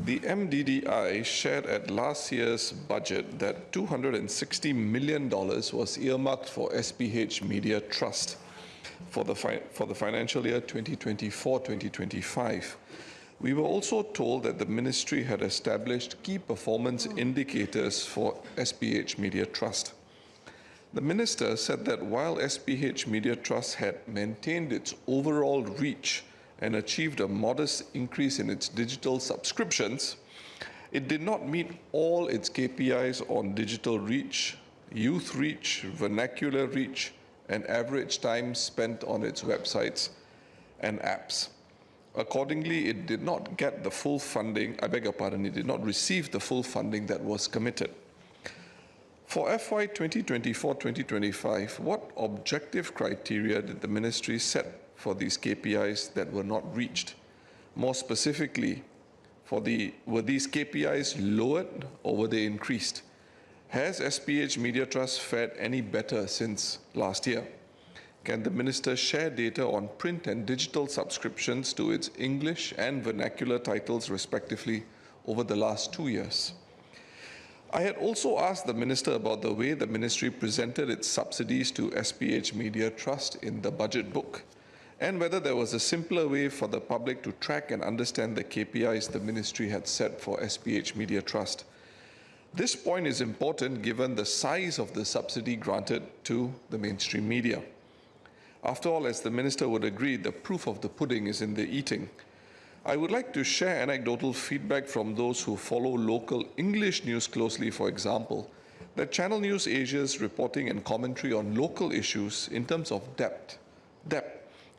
The MDDI shared at last year's budget that $260 million was earmarked for SPH Media Trust for the financial year 2024-2025. We were also told that the ministry had established key performance indicators for SPH Media Trust. The minister said that while SPH Media Trust had maintained its overall reach and achieved a modest increase in its digital subscriptions, it did not meet all its KPIs on digital reach, youth reach, vernacular reach, and average time spent on its websites and apps. Accordingly, it did not get the full funding, it did not receive the full funding that was committed. For FY 2024-2025, what objective criteria did the ministry set for these KPIs that were not reached? More specifically, were these KPIs lowered or were they increased? Has SPH Media Trust fared any better since last year? Can the minister share data on print and digital subscriptions to its English and vernacular titles respectively over the last 2 years? I had also asked the minister about the way the ministry presented its subsidies to SPH Media Trust in the budget book, and whether there was a simpler way for the public to track and understand the KPIs the ministry had set for SPH Media Trust. This point is important given the size of the subsidy granted to the mainstream media. After all, as the minister would agree, the proof of the pudding is in the eating. I would like to share anecdotal feedback from those who follow local English news closely, for example, that Channel News Asia's reporting and commentary on local issues in terms of depth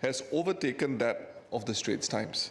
has overtaken that of the Straits Times.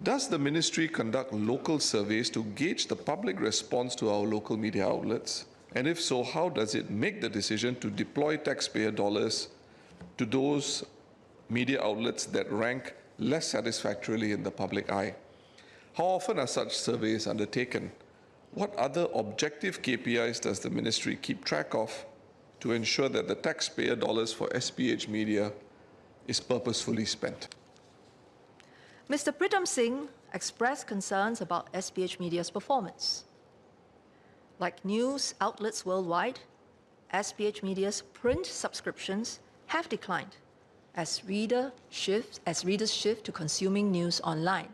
Does the ministry conduct local surveys to gauge the public response to our local media outlets? And if so, how does it make the decision to deploy taxpayer dollars to those media outlets that rank less satisfactorily in the public eye? How often are such surveys undertaken? What other objective KPIs does the ministry keep track of to ensure that the taxpayer dollars for SPH Media is purposefully spent? Mr. Pritam Singh expressed concerns about SPH Media's performance. Like news outlets worldwide, SPH Media's print subscriptions have declined as readers shift to consuming news online.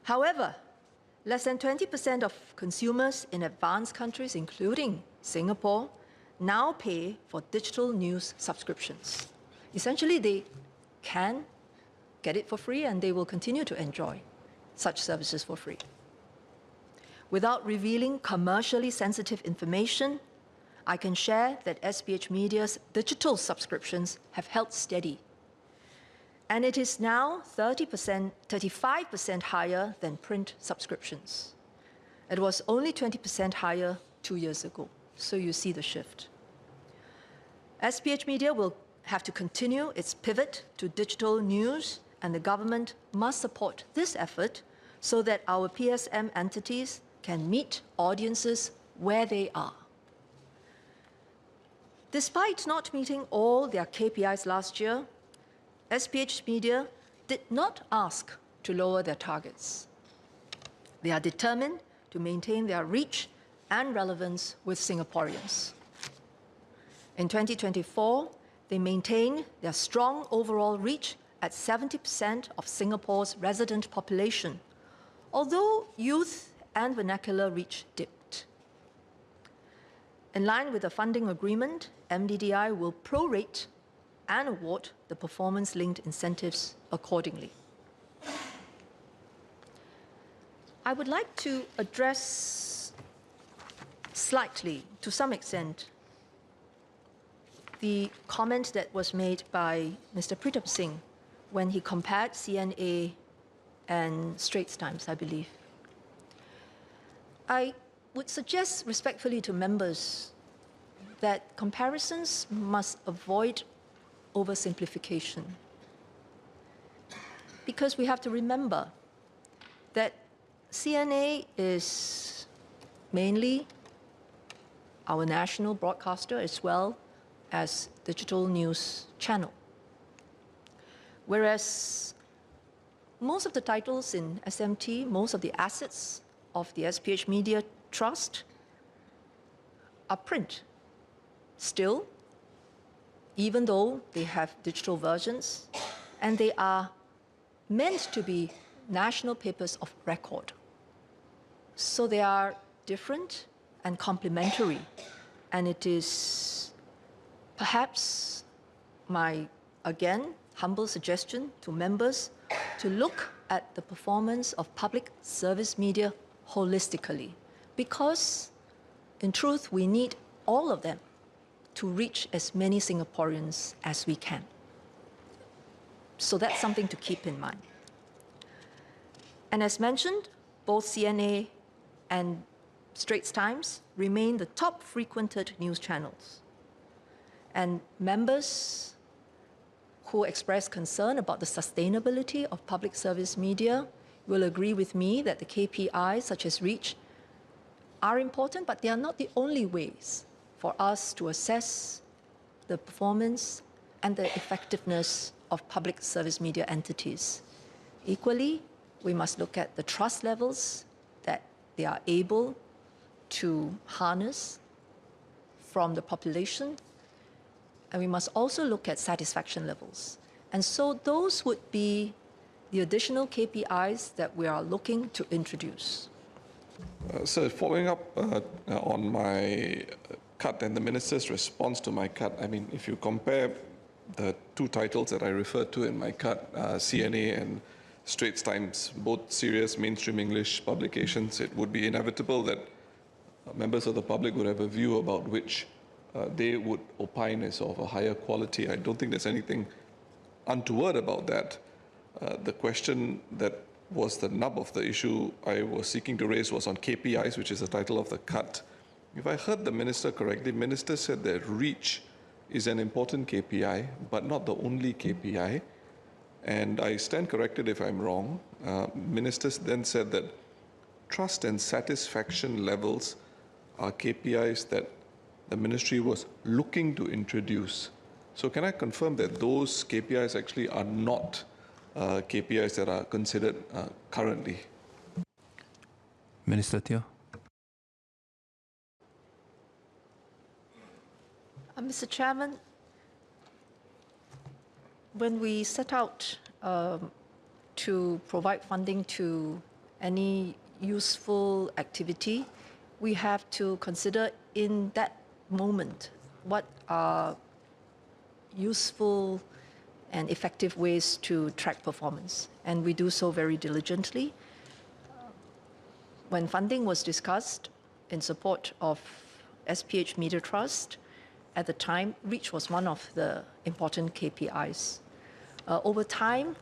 However, less than 20% of consumers in advanced countries, including Singapore, now pay for digital news subscriptions. Essentially, they can get it for free and they will continue to enjoy such services for free. Without revealing commercially sensitive information, I can share that SPH Media's digital subscriptions have held steady. And it is now 35% higher than print subscriptions. It was only 20% higher 2 years ago. So you see the shift. SPH Media will have to continue its pivot to digital news, and the government must support this effort so that our PSM entities can meet audiences where they are. Despite not meeting all their KPIs last year, SPH Media did not ask to lower their targets. They are determined to maintain their reach and relevance with Singaporeans. In 2024, they maintained their strong overall reach at 70% of Singapore's resident population, although youth and vernacular reach dipped. In line with the funding agreement, MDDI will prorate and award the performance-linked incentives accordingly. I would like to address slightly, to some extent, the comment that was made by Mr. Pritam Singh when he compared CNA and Straits Times, I believe. I would suggest respectfully to members that comparisons must avoid oversimplification. Because we have to remember that CNA is mainly our national broadcaster as well as digital news channel. Whereas most of the titles in SMT, most of the assets of the SPH Media Trust are print. Still, even though they have digital versions, and they are meant to be national papers of record. So they are different and complementary, and it is perhaps my, again, humble suggestion to members to look at the performance of public service media holistically, because in truth, we need all of them to reach as many Singaporeans as we can. So that's something to keep in mind. And as mentioned, both CNA and Straits Times remain the top frequented news channels. And members who express concern about the sustainability of public service media will agree with me that the KPIs, such as reach, are important, but they are not the only ways for us to assess the performance and the effectiveness of public service media entities. Equally, we must look at the trust levels that they are able to harness from the population, and we must also look at satisfaction levels. And so those would be the additional KPIs that we are looking to introduce. So following up on my cut and the minister's response to my cut, I mean, if you compare the two titles that I referred to in my cut, CNA and Straits Times, both serious mainstream English publications, it would be inevitable that members of the public would have a view about which they would opine is of a higher quality. I don't think there's anything untoward about that. The question that was the nub of the issue I was seeking to raise was on KPIs, which is the title of the cut. If I heard the minister correctly, the minister said that reach is an important KPI, but not the only KPI. And I stand corrected if I'm wrong. Ministers then said that trust and satisfaction levels are KPIs that the ministry was looking to introduce. So can I confirm that those KPIs actually are not KPIs that are considered currently? Minister Teo. Mr. Chairman, when we set out to provide funding to any useful activity, we have to consider in that moment what are useful and effective ways to track performance. And we do so very diligently. When funding was discussed in support of SPH Media Trust, at the time, reach was one of the important KPIs. Over time,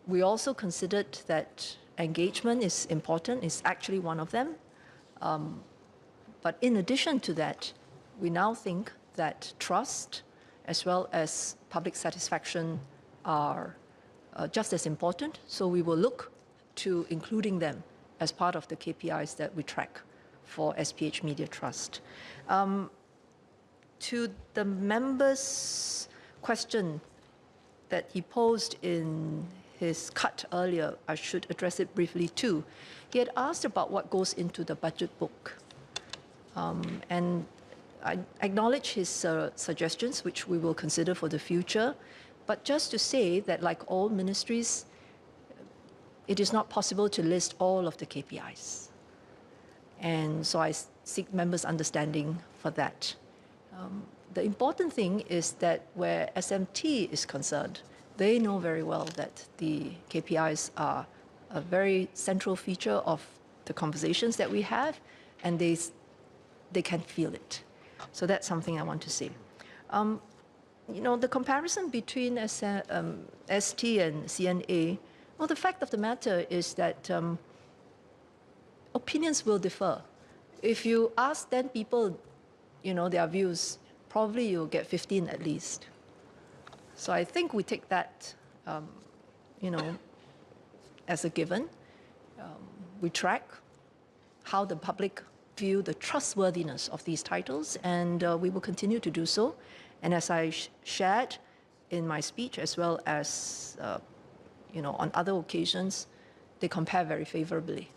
we also considered that engagement is important, is actually one of them. But in addition to that, we now think that trust as well as public satisfaction are just as important. So we will look to including them as part of the KPIs that we track for SPH Media Trust. To the member's question that he posed in his cut earlier, I should address it briefly too. He had asked about what goes into the budget book. And I acknowledge his suggestions, which we will consider for the future. But just to say that like all ministries, it is not possible to list all of the KPIs. And so I seek members' understanding for that. The important thing is that where SMT is concerned, they know very well that the KPIs are a very central feature of the conversations that we have, and they can feel it. So that's something I want to say. You know, the comparison between ST and CNA, well, the fact of the matter is that opinions will differ. If you ask 10 people, you know, their views, probably you'll get 15 at least. So I think we take that, you know, as a given. We track how the public view the trustworthiness of these titles, and we will continue to do so. And as I shared in my speech, as well as on other occasions, they compare very favorably.